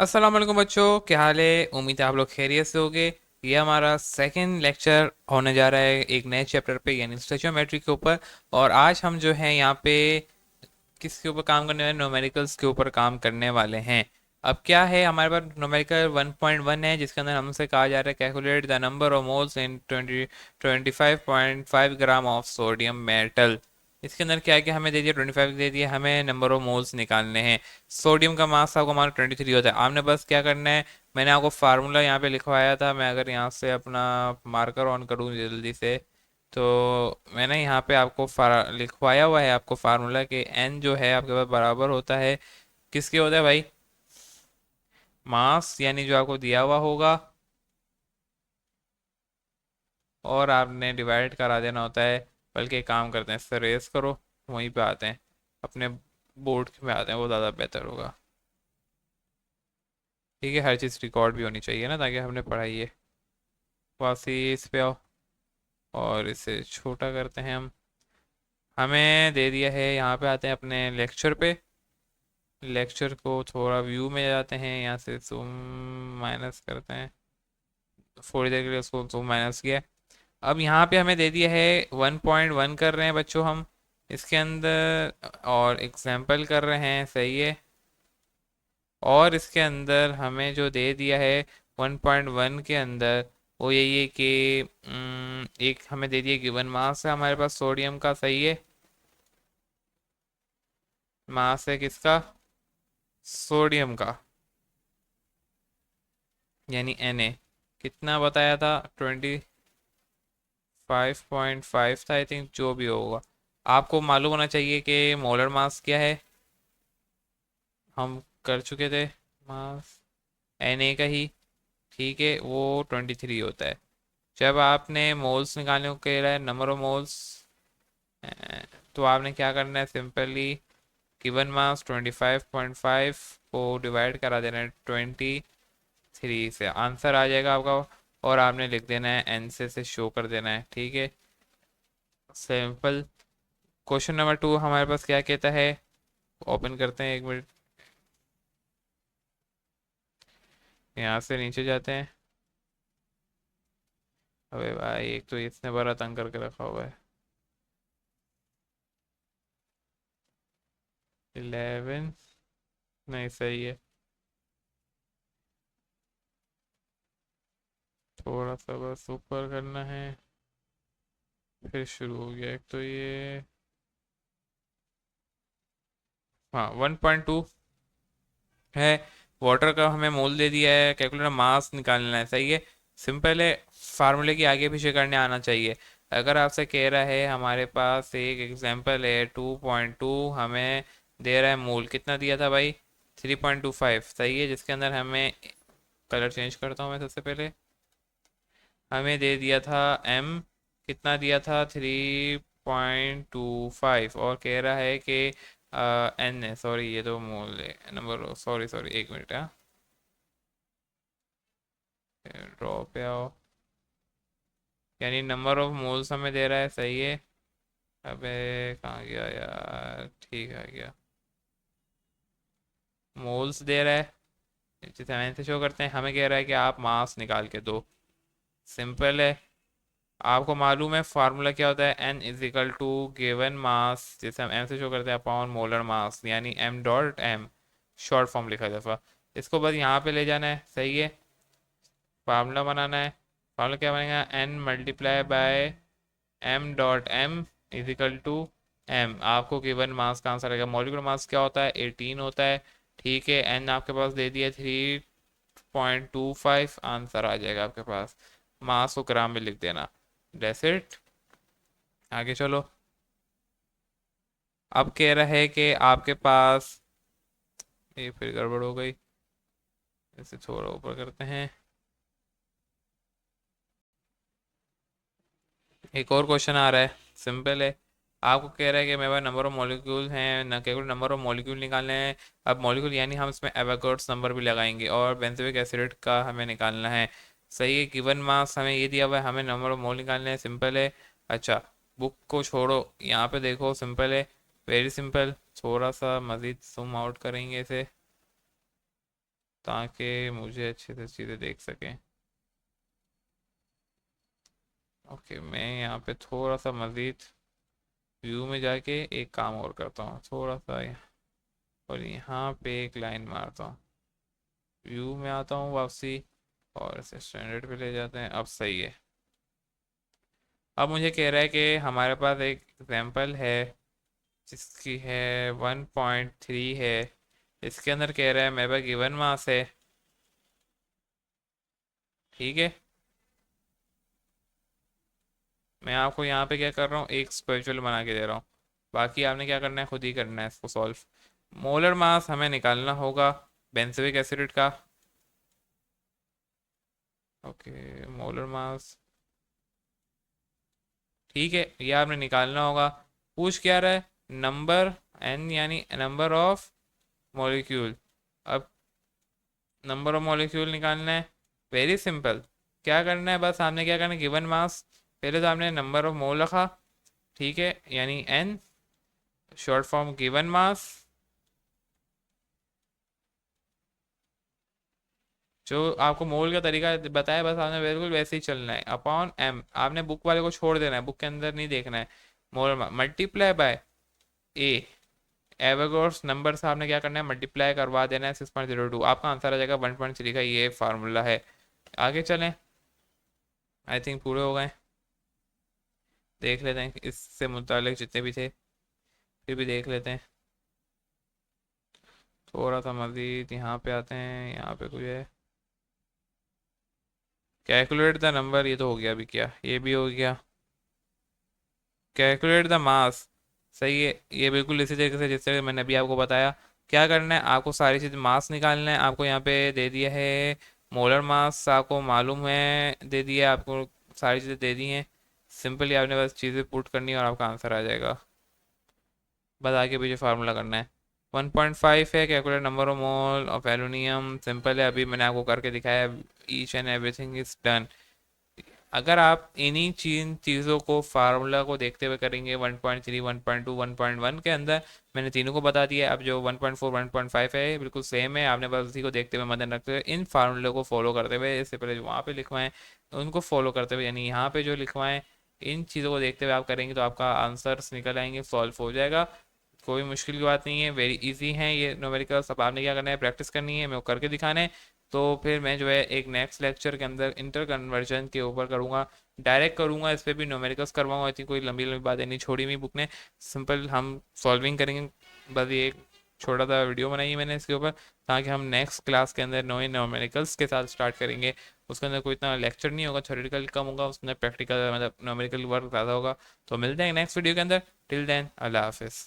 अस्सलाम वालेकुम बच्चों, क्या हाल है। उम्मीद है आप लोग खैरियत से होगे। ये हमारा सेकंड लेक्चर होने जा रहा है एक नए चैप्टर पे यानी स्टोइचोमेट्री के ऊपर। और आज हम जो है यहाँ पे किसके ऊपर काम करने वाले, न्यूमेरिकल्स के ऊपर काम करने वाले हैं। अब क्या है, हमारे पास न्यूमेरिकल 1.1 है जिसके अंदर हमसे कहा जा रहा है calculate the number of moles in 25.5 gram of sodium metal. इसके अंदर क्या है कि हमें दे दिया 25 दे दिया, हमें नंबर ऑफ मोल्स निकालने हैं। सोडियम का मास आपको हमारा 23 होता है। आपने बस क्या करना है, मैंने आपको फार्मूला यहाँ पे लिखवाया था। मैं अगर यहाँ से अपना मार्कर ऑन करूँ जल्दी से, तो मैंने यहाँ पे आपको लिखवाया हुआ है आपको फार्मूला के एन जो है आपके पास बराबर होता है, किसके होता है भाई, मास यानी जो आपको दिया हुआ होगा, और आपने डिवाइड करा देना होता है। बल्कि एक काम करते हैं, इससे रेस करो, वहीं पे आते हैं, अपने बोर्ड में आते हैं, वो ज़्यादा बेहतर होगा। ठीक है, हर चीज़ रिकॉर्ड भी होनी चाहिए ना, ताकि हमने पढ़ाई है। वासी इस पे आओ और इसे छोटा करते हैं हम। हमें दे दिया है, यहाँ पे आते हैं अपने लेक्चर पे। लेक्चर को थोड़ा व्यू में जाते हैं, यहाँ से जूम माइनस करते हैं। थोड़ी देर के लिए उसको जूम माइनस किया। अब यहाँ पे हमें दे दिया है 1.1 कर रहे हैं बच्चों हम इसके अंदर, और एग्जाम्पल कर रहे हैं, सही है। और इसके अंदर हमें जो दे दिया है 1.1 के अंदर, वो यही है कि एक हमें दे दिया गिवन मास है हमारे पास सोडियम का, सही है। मास है किसका, सोडियम का, यानी Na। कितना बताया था, 25.5 था आई थिंक, जो भी होगा। आपको मालूम होना चाहिए कि मोलर मास क्या है, हम कर चुके थे। मास Na का ही, ठीक है, वो 23 होता है। जब आपने मोल्स निकालने को कह रहा है, नंबर ऑफ मोल्स, तो आपने क्या करना है, सिंपली गिवन मास 25.5 को डिवाइड करा देना है 23 से, आंसर आ जाएगा आपका। और आपने लिख देना है एन से शो कर देना है, ठीक है, सिंपल। क्वेश्चन नंबर 2 हमारे पास क्या कहता है, ओपन करते हैं, एक मिनट, यहाँ से नीचे जाते हैं। अबे भाई, एक तो इसने बड़ा तंग करके रखा हुआ है। 11, नहीं सही है, थोड़ा सा बस ऊपर करना है। फिर शुरू हो गया एक तो ये, हाँ 1.2 है। वाटर का हमें मोल दे दिया है, कैलकुलेटर मास निकालना है, सही है। सिंपल है, फार्मूले की आगे पीछे करने आना चाहिए। अगर आपसे कह रहा है, हमारे पास एक एग्जांपल है 2.2, हमें दे रहा है मोल, कितना दिया था भाई, 3.25, सही है। जिसके अंदर हमें, कलर चेंज करता हूँ मैं सबसे पहले, हमें दे दिया था एम, कितना दिया था, 3.25, और कह रहा है कि एन है, सॉरी ये तो मोल है, नंबर, सॉरी सॉरी एक मिनट, हाँ, ड्रॉ पे आओ, यानी नंबर ऑफ मोल्स हमें दे रहा है, सही है। अबे कहाँ गया यार, ठीक है गया, मोल्स दे रहा है, जैसे मैंने से शो करते हैं, हमें कह रहा है कि आप मास निकाल के दो। सिंपल है, आपको मालूम है फार्मूला क्या होता है, N is equal to given mass, जैसे हम एम से शो करते हैं, अपॉन मोलर मास, यानी M dot M, short form लिखा दफा। इसको बस यहाँ पे ले जाना है, सही है, फार्मूला बनाना है। फार्मूला क्या बनेगा, N multiply by M dot M is equal to M. आपको गिवन मास का आंसर आएगा, मॉलिक्यूलर मास क्या होता है, 18 होता है, ठीक है। एन आपके पास दे दिया 3.25, आंसर आ जाएगा आपके पास। मास को ग्राम में लिख देना, दैट्स इट। आगे चलो। अब कह रहा है कि आपके पास, ये फिर गड़बड़ हो गई, इसे थोड़ा ऊपर करते हैं। एक और क्वेश्चन आ रहा है, सिंपल है। आपको कह रहा है कि मेरे पास नंबर ऑफ मॉलिक्यूल हैं, न केवल नंबर ऑफ मॉलिक्यूल निकालने हैं। अब मॉलिक्यूल यानी हम इसमें एवोगाड्रोस नंबर भी लगाएंगे, और बेंजोइक एसिड का हमें निकालना है, सही है। गिवन मास हमें ये दिया हुआ है, हमें नंबर ऑफ मोल निकालने हैं, सिंपल है। अच्छा, बुक को छोड़ो, यहाँ पे देखो, सिंपल है, वेरी सिंपल। थोड़ा सा मज़ीद जूम आउट करेंगे इसे, ताकि मुझे अच्छे से चीज़ें देख सकें। ओके, मैं यहाँ पे थोड़ा सा मज़ीद व्यू में जाके एक काम और करता हूँ, थोड़ा सा और यहाँ पे एक लाइन मारता हूँ। व्यू में आता हूँ वापसी और इसे स्टैंडर्ड पे ले जाते हैं। अब सही है। अब मुझे कह रहा है कि हमारे पास एक एग्जांपल है जिसकी है 1.3 है। इसके अंदर कह रहा है मेरे पास गिवन मास है। ठीक है, मैं आपको यहाँ पे क्या कर रहा हूँ, एक स्पिरिचुअल बना के दे रहा हूँ। बाकी आपने क्या करना है, खुद ही करना है इसको सॉल्व। मोलर मास हमें निकालना होगा बेंजोइक एसिड का। ओके, मोलर मास, ठीक है, ये आपने निकालना होगा। पूछ क्या रहा है, नंबर एन यानी नंबर ऑफ मॉलिक्यूल। अब नंबर ऑफ मॉलिक्यूल निकालना है, वेरी सिंपल। क्या करना है, बस आपने क्या करना है, गिवन मास, पहले तो आपने नंबर ऑफ मोल रखा, ठीक है, यानी N, short form given mass. जो आपको मोल का तरीका बताया बस आपने बिल्कुल वैसे ही चलना है, अपॉन एम। आपने बुक वाले को छोड़ देना है, बुक के अंदर नहीं देखना है। Mole multiply by a, Avogadro's number से आपने क्या करना है, मल्टीप्लाई करवा देना है 6.02। आपका आंसर आ जाएगा 1.3 का, ये फार्मूला है। आगे चलें, आई थिंक पूरे हो गए। देख लेते हैं इससे मुतालिक जितने भी थे, फिर भी देख लेते हैं थोड़ा सा मज़ीद। यहाँ पे आते हैं, यहाँ पे कुछ है, कैलकुलेट द नंबर, ये तो हो गया अभी, क्या ये भी हो गया। कैलकुलेट द मास, सही है, ये बिल्कुल इसी तरीके से जिस तरह मैंने अभी आपको बताया। क्या करना है, आपको सारी चीज़ मास निकालना है। आपको यहाँ पे दे दिया है मोलर मास, आपको मालूम है, दे दिया है आपको, सारी चीज़ें दे दी हैं। सिंपली आपने बस चीज़ें पुट करनी है और आपका आंसर आ जाएगा। बस आगे पीछे फार्मूला करना है। 1.5 है calculate number of mole of aluminium, simple है, अभी मैंने आपको करके दिखाया। Each and everything is done. अगर आप इन्हीं चीज़ों को फार्मूला को देखते हुए करेंगे 1.3 1.2 1.1 के अंदर, मैंने तीनों को बता दिया है। अब जो 1.4 1.5 है बिल्कुल सेम है, आपने बस उसी को देखते हुए मद्देनजर रखते हुए इन फार्मूले को फॉलो करते हुए, इससे पहले जो वहाँ पे लिखवाएं उनको फॉलो करते हुए, यानी यहाँ पे जो लिखवाएं इन चीज़ों को देखते हुए आप करेंगे तो आपका आंसर्स निकल आएंगे, सॉल्व हो जाएगा। कोई मुश्किल की बात नहीं है, वेरी इजी है ये न्यूमेरिकल्स। अब आपने क्या करना है, प्रैक्टिस करनी है, मैं करके दिखाना है। तो फिर मैं जो है एक नेक्स्ट लेक्चर के अंदर इंटर कन्वर्जन के ऊपर करूँगा, डायरेक्ट करूँगा, इस पर भी न्यूमेरिकल्स करवाऊँगा। इतनी कोई लंबी लंबी बातें नहीं छोड़ी हुई बुक ने, सिंपल हम सॉल्विंग करेंगे। बस ये एक छोटा सा वीडियो बनाई है मैंने इसके ऊपर, ताकि हम नेक्स्ट क्लास के अंदर नए न्यूमेरिकल्स के साथ स्टार्ट करेंगे। उसके अंदर कोई इतना लेक्चर नहीं होगा, थ्योरेटिकल कम होगा, उसमें प्रैक्टिकल मतलब न्यूमेरिकल वर्क ज़्यादा होगा। तो मिलते हैं नेक्स्ट वीडियो के अंदर। टिल देन, अल्लाह हाफिज़।